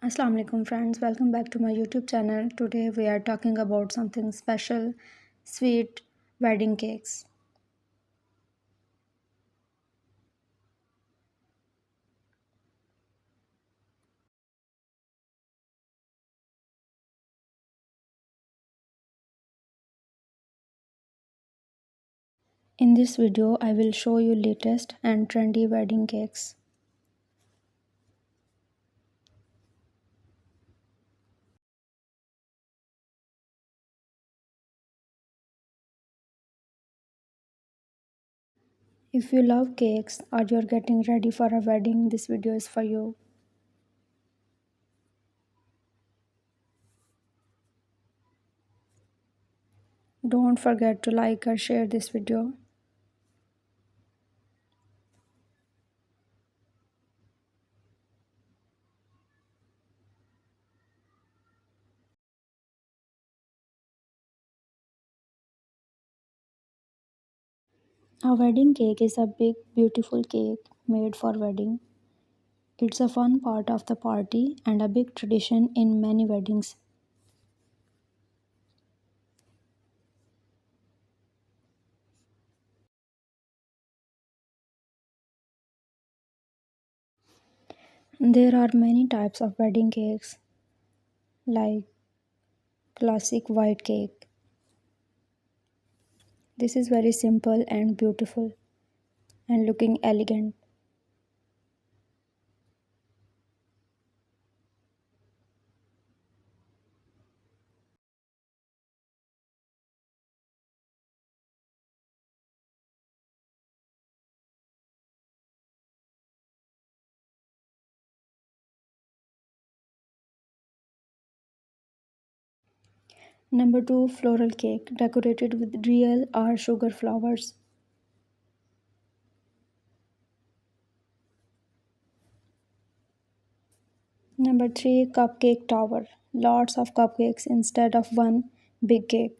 Assalamu alaikum friends, welcome back to my YouTube channel. Today we are talking about something special, sweet wedding cakes. In this video I will show you latest and trendy wedding cakes. If you love cakes or you're getting ready for a wedding, this video is for you. Don't forget to like or share this video. A wedding cake is a big beautiful cake made for wedding. It's a fun part of the party and a big tradition in many weddings. There are many types of wedding cakes like classic white cake. This is very simple and beautiful and looking elegant. Number 2, floral cake decorated with real or sugar flowers. Number 3, cupcake tower. Lots of cupcakes instead of one big cake.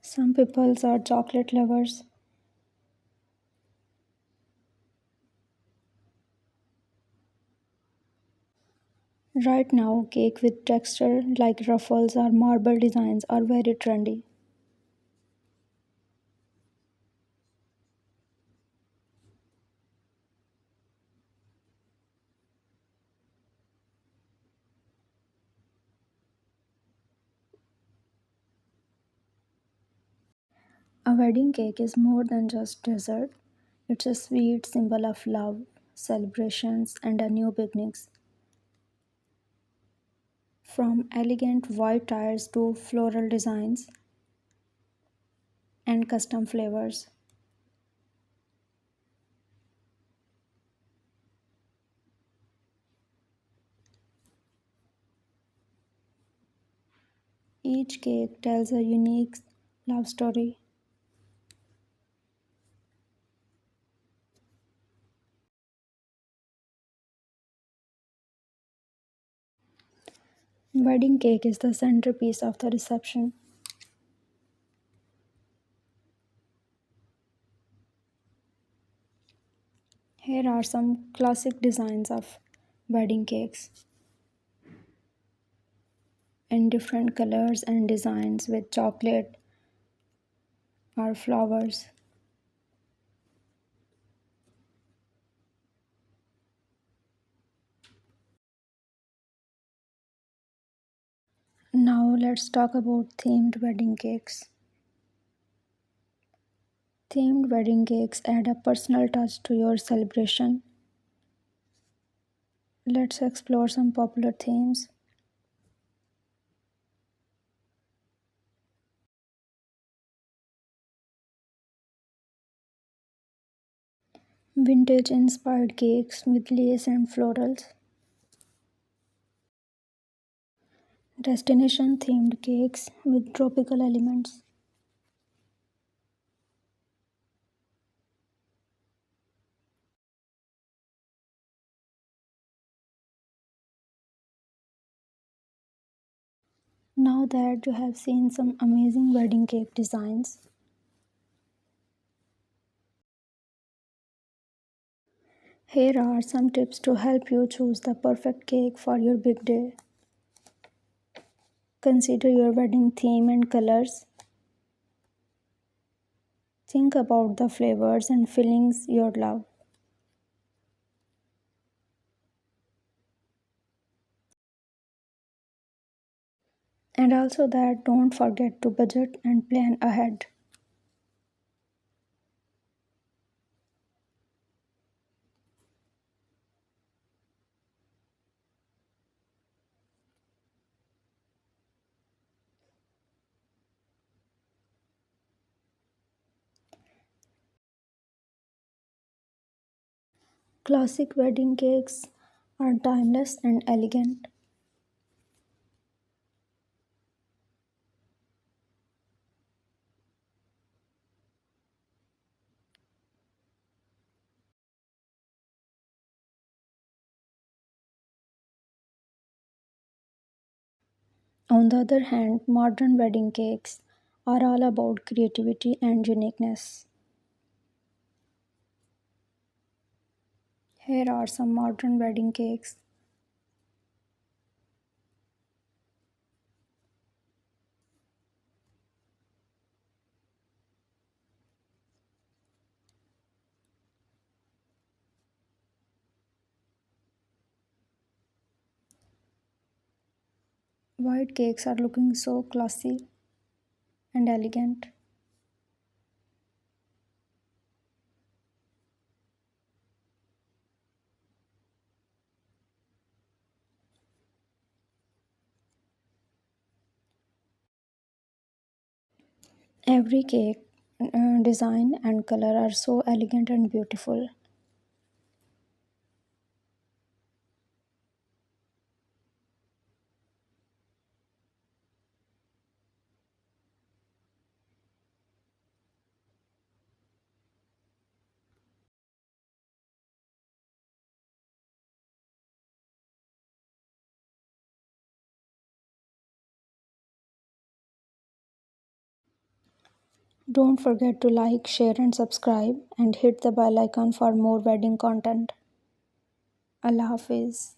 Some people are chocolate lovers. Right now, cake with texture like ruffles or marble designs are very trendy. A wedding cake is more than just dessert. It's a sweet symbol of love, celebrations, and a new beginnings. From elegant white tiles to floral designs and custom flavors. Each cake tells a unique love story. Wedding cake is the centerpiece of the reception. Here are some classic designs of wedding cakes in different colors and designs with chocolate or flowers. Now let's talk about themed wedding cakes. Themed wedding cakes add a personal touch to your celebration. Let's explore some popular themes. Vintage inspired cakes with lace and florals. Destination themed cakes with tropical elements. Now that you have seen some amazing wedding cake designs, here are some tips to help you choose the perfect cake for your big day. Consider your wedding theme and colors. Think about the flavors and fillings you love. And also that don't forget to budget and plan ahead. Classic wedding cakes are timeless and elegant. On the other hand, modern wedding cakes are all about creativity and uniqueness. Here are some modern wedding cakes. White cakes are looking so classy and elegant. Every cake design and color are so elegant and beautiful. Don't forget to like, share, and subscribe, and hit the bell icon for more wedding content. Allah Hafiz.